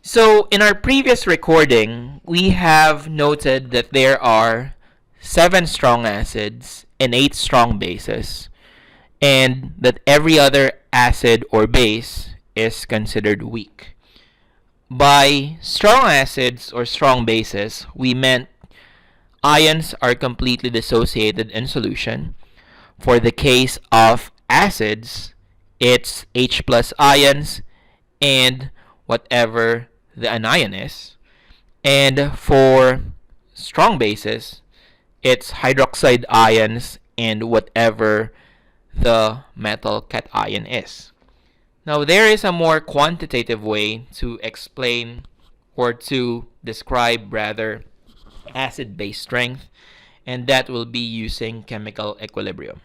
So in our previous recording, we have noted that there are 7 strong acids and 8 strong bases, and that every other acid or base is considered weak. By strong acids or strong bases, we meant ions are completely dissociated in solution. For the case of acids, it's H plus ions and whatever the anion is. And for strong bases, it's hydroxide ions and whatever the metal cation is. Now, there is a more quantitative way to explain or to describe rather acid base strength, and that will be using chemical equilibrium.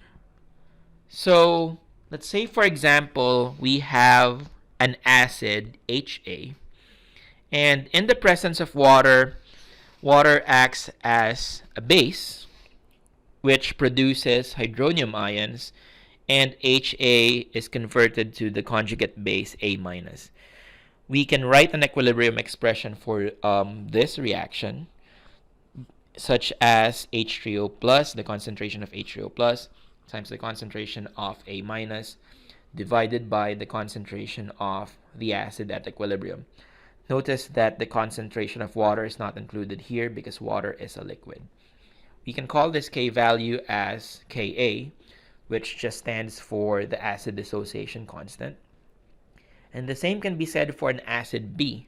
So, let's say for example, we have an acid HA, and in the presence of water, water acts as a base which produces hydronium ions, and HA is converted to the conjugate base A minus. We can write an equilibrium expression for this reaction, such as H3O plus, the concentration of H3O plus, times the concentration of A minus, divided by the concentration of the acid at equilibrium. Notice that the concentration of water is not included here because water is a liquid. We can call this K value as Ka, which just stands for the acid dissociation constant. And the same can be said for an acid B.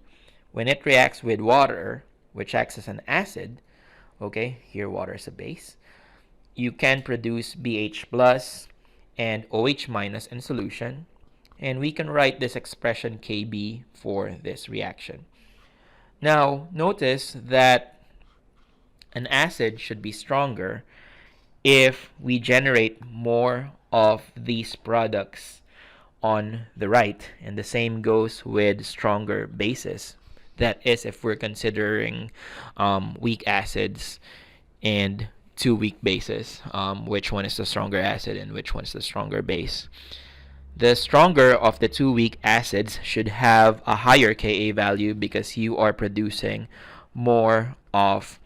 When it reacts with water, which acts as an acid, okay, here water is a base, you can produce BH plus and OH minus in solution, and we can write this expression Kb for this reaction. Now, notice that an acid should be stronger if we generate more of these products on the right, and the same goes with stronger bases. That is, if we're considering weak acids and 2 weak bases, which one is the stronger acid and which one is the stronger base. The stronger of the 2 weak acids should have a higher Ka value because you are producing more of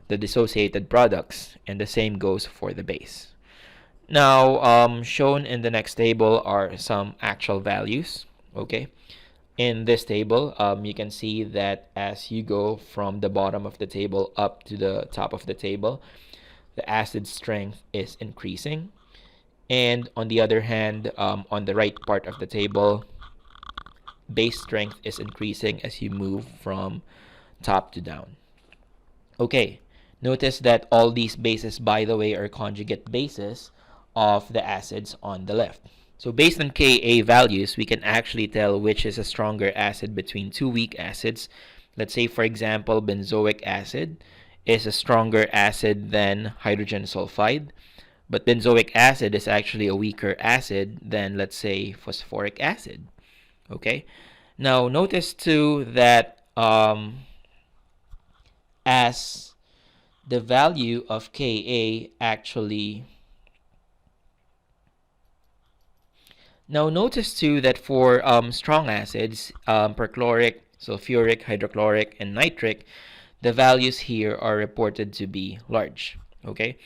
the dissociated products, and the same goes for the base. Now, shown in the next table are some actual values. Okay, in this table, you can see that as you go from the bottom of the table up to the top of the table, the acid strength is increasing. And on the other hand, on the right part of the table, base strength is increasing as you move from top to down. Okay, notice that all these bases, by the way, are conjugate bases of the acids on the left. So based on Ka values, we can actually tell which is a stronger acid between 2 weak acids. Let's say, for example, benzoic acid is a stronger acid than hydrogen sulfide, but benzoic acid is actually a weaker acid than, let's say, phosphoric acid. Okay, now notice too that as the value of Ka actually, now notice too that for strong acids, perchloric, sulfuric, hydrochloric, and nitric, the values here are reported to be large. Okay,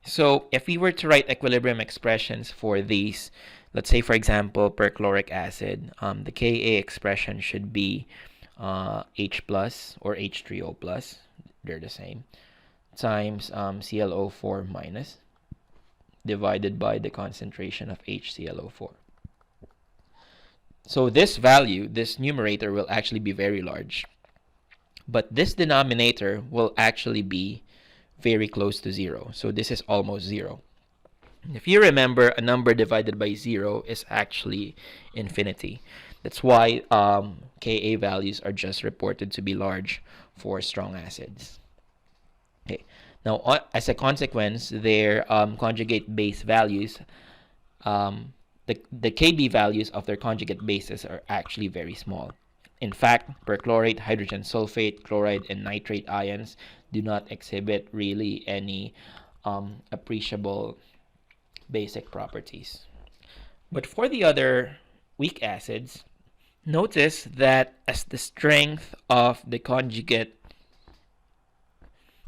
so if we were to write equilibrium expressions for these, let's say for example perchloric acid, the Ka expression should be H plus or H3O plus, they're the same, times ClO4 minus, divided by the concentration of HClO4. So this value, this numerator, will actually be very large, but this denominator will actually be very close to 0. So this is almost 0. If you remember, a number divided by 0 is actually infinity. That's why Ka values are just reported to be large for strong acids. Okay. Now, as a consequence, their conjugate base values, the Kb values of their conjugate bases are actually very small. In fact, perchlorate, hydrogen sulfate, chloride, and nitrate ions do not exhibit really any appreciable basic properties. But for the other weak acids, Notice that as the strength of the conjugate,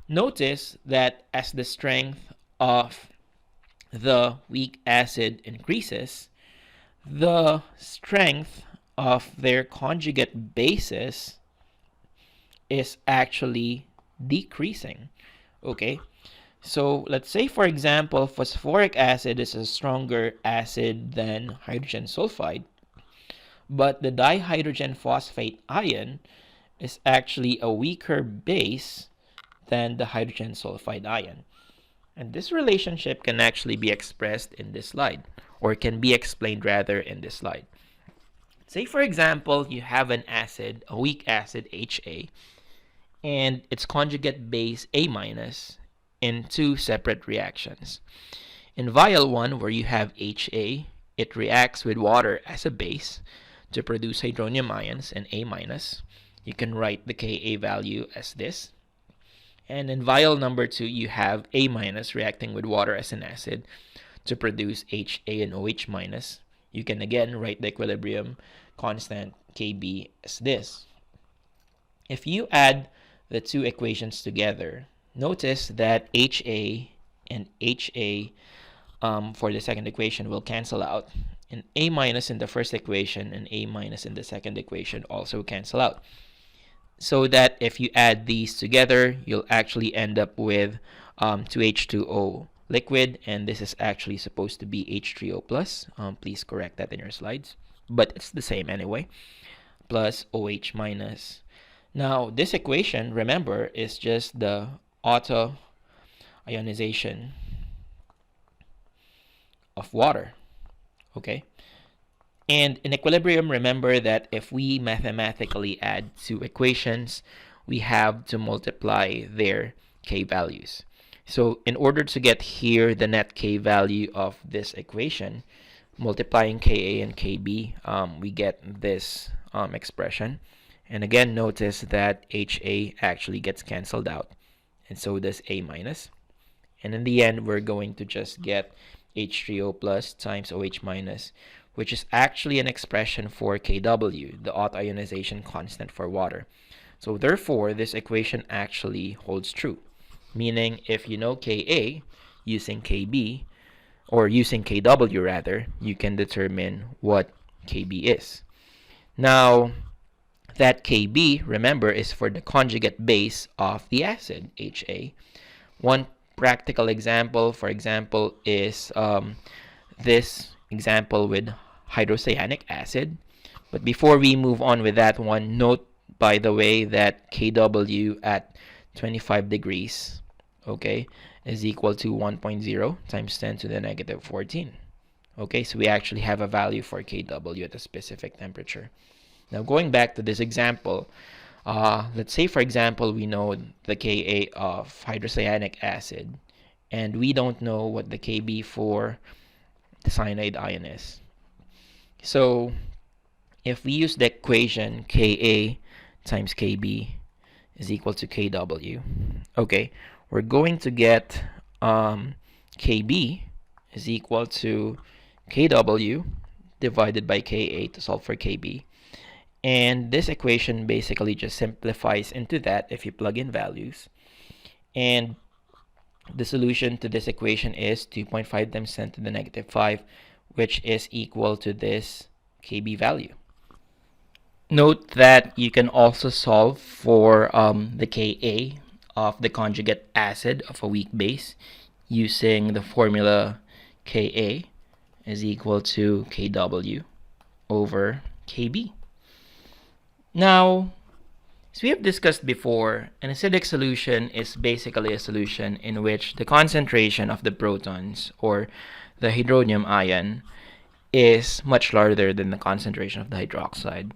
notice that as the strength of the weak acid increases, the strength of their conjugate bases is actually decreasing. Okay, so let's say, for example, phosphoric acid is a stronger acid than hydrogen sulfide, but the dihydrogen phosphate ion is actually a weaker base than the hydrogen sulfide ion. And this relationship can actually be expressed in this slide, or can be explained rather in this slide. Say, for example, you have an acid, a weak acid, HA, and its conjugate base A minus in two separate reactions. In vial 1, where you have HA, it reacts with water as a base to produce hydronium ions and A minus. You can write the Ka value as this. And in vial number 2, you have A minus reacting with water as an acid to produce HA and OH minus. You can again write the equilibrium constant Kb as this. If you add the two equations together, notice that HA and HA for the second equation will cancel out. And A minus in the first equation and A minus in the second equation also cancel out. So that if you add these together, you'll actually end up with 2H2O liquid, and this is actually supposed to be H3O plus. Please correct that in your slides, but it's the same anyway, plus OH minus. Now, this equation, remember, is just the auto ionization of water, okay? And in equilibrium, remember that if we mathematically add two equations, we have to multiply their K values. So in order to get here the net K value of this equation, multiplying Ka and Kb, we get this expression. And again, notice that HA actually gets canceled out, and so does A minus. And in the end, we're going to just get H3O plus times OH minus, which is actually an expression for Kw, the auto-ionization constant for water. So therefore, this equation actually holds true, meaning if you know Ka using Kb, or using Kw rather, you can determine what Kb is. Now, that Kb, remember, is for the conjugate base of the acid, HA. One practical example, for example, is this example with hydrocyanic acid. But before we move on with that one, note, by the way, that Kw at 25 degrees, okay, is equal to 1.0 times 10 to the negative 14. Okay, so we actually have a value for Kw at a specific temperature. Now, going back to this example, let's say, for example, we know the Ka of hydrocyanic acid, and we don't know what the Kb for the cyanide ion is. So, if we use the equation Ka times Kb is equal to Kw, okay, we're going to get Kb is equal to Kw divided by Ka to solve for Kb. And this equation basically just simplifies into that if you plug in values. And the solution to this equation is 2.5 times 10 to the negative 5, which is equal to this Kb value. Note that you can also solve for the Ka of the conjugate acid of a weak base using the formula Ka is equal to Kw over Kb. Now, as we have discussed before, an acidic solution is basically a solution in which the concentration of the protons, or the hydronium ion, is much larger than the concentration of the hydroxide.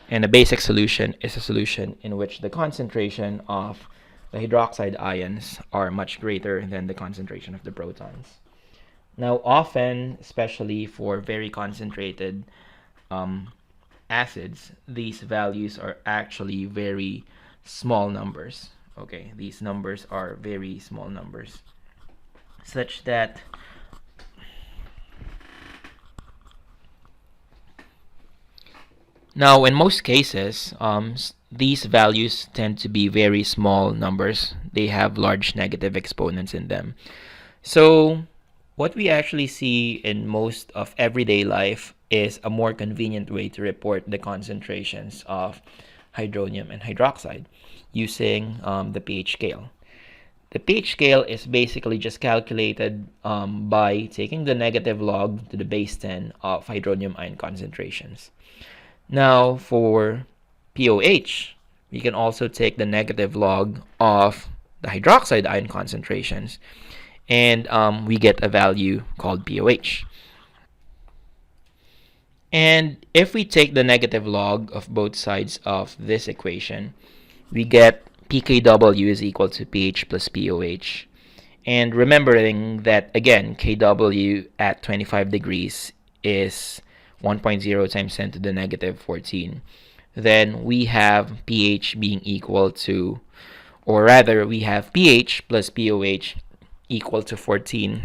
And a basic solution is a solution in which the concentration of the hydroxide ions are much greater than the concentration of the protons. Now, often, especially for very concentrated acids, these values are actually very small numbers. Okay, these numbers are very small numbers, such that Now, in most cases, these values tend to be very small numbers. They have large negative exponents in them. So, what we actually see in most of everyday life is a more convenient way to report the concentrations of hydronium and hydroxide using the pH scale. The pH scale is basically just calculated by taking the negative log to the base 10 of hydronium ion concentrations. Now, for pOH, we can also take the negative log of the hydroxide ion concentrations, and we get a value called pOH. And if we take the negative log of both sides of this equation, we get pKw is equal to pH plus pOH. And remembering that, again, Kw at 25 degrees is 1.0 times 10 to the negative 14, then we have pH being equal to, or rather, we have pH plus pOH equal to 14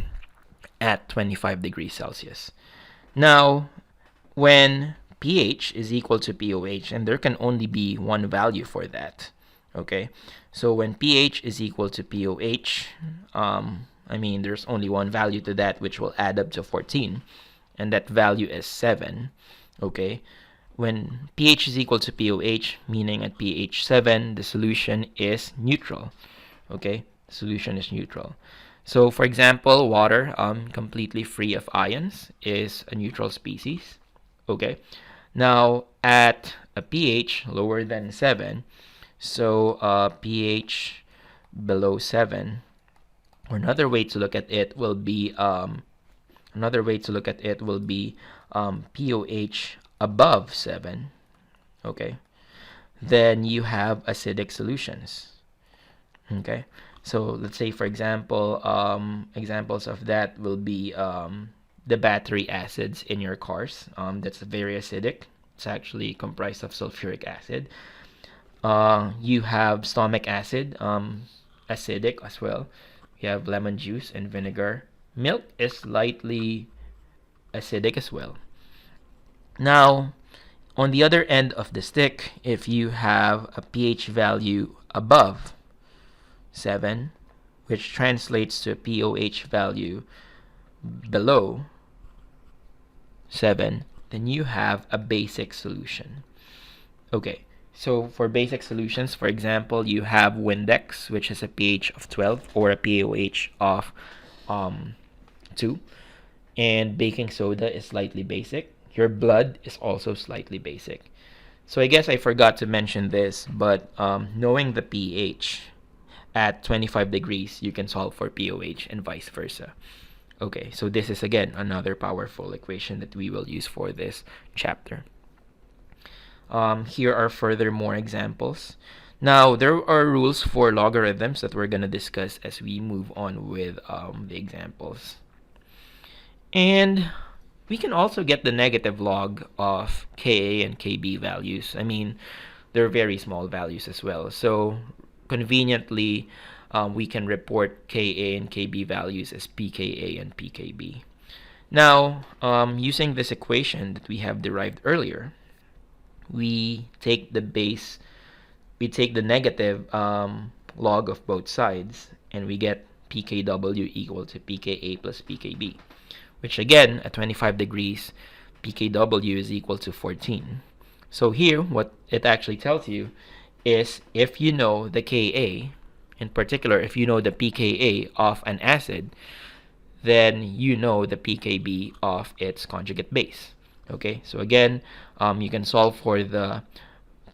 at 25 degrees Celsius. Now, when pH is equal to pOH, and there can only be one value for that, okay? So when pH is equal to pOH, there's only one value to that, which will add up to 14, and that value is 7, okay? When pH is equal to pOH, meaning at pH 7, the solution is neutral, okay? The solution is neutral. So, for example, water, completely free of ions, is a neutral species, okay? Now, at a pH lower than 7, so pH below 7, or another way to look at it will be pOH above 7, okay? Then you have acidic solutions, okay? So let's say, for example, examples of that will be the battery acids in your cars. That's very acidic. It's actually comprised of sulfuric acid. You have stomach acid, acidic as well. You have lemon juice and vinegar. Milk is slightly acidic as well. Now, on the other end of the stick, if you have a pH value above 7, which translates to a pOH value below 7, then you have a basic solution. Okay, so for basic solutions, for example, you have Windex, which has a pH of 12 or a pOH of 2, and baking soda is slightly basic. Your blood is also slightly basic. So I guess I forgot to mention this, but knowing the pH at 25 degrees, you can solve for pOH and vice versa. Okay, so this is again another powerful equation that we will use for this chapter. Here are further more examples. Now, there are rules for logarithms that we're going to discuss as we move on with the examples. And we can also get the negative log of Ka and Kb values. They're very small values as well. So conveniently, we can report Ka and Kb values as pKa and pKb. Now, using this equation that we have derived earlier, we take the negative log of both sides, and we get pKw equal to pKa plus pKb, which again, at 25 degrees, pKw is equal to 14. So here, what it actually tells you is if you know the Ka, in particular, if you know the pKa of an acid, then you know the pKb of its conjugate base. Okay, so again, you can solve for the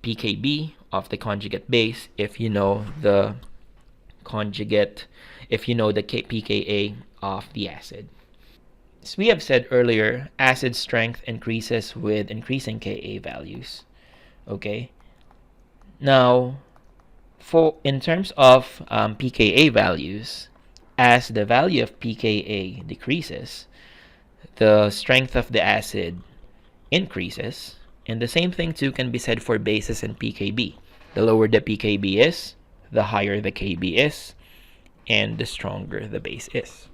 pKb of the conjugate base if you know the pKa of the acid. As we have said earlier, acid strength increases with increasing Ka values. Okay, now in terms of pKa values, as the value of pKa decreases, the strength of the acid increases, and the same thing too can be said for bases and pKb. The lower the pKb is, the higher the Kb is, and the stronger the base is.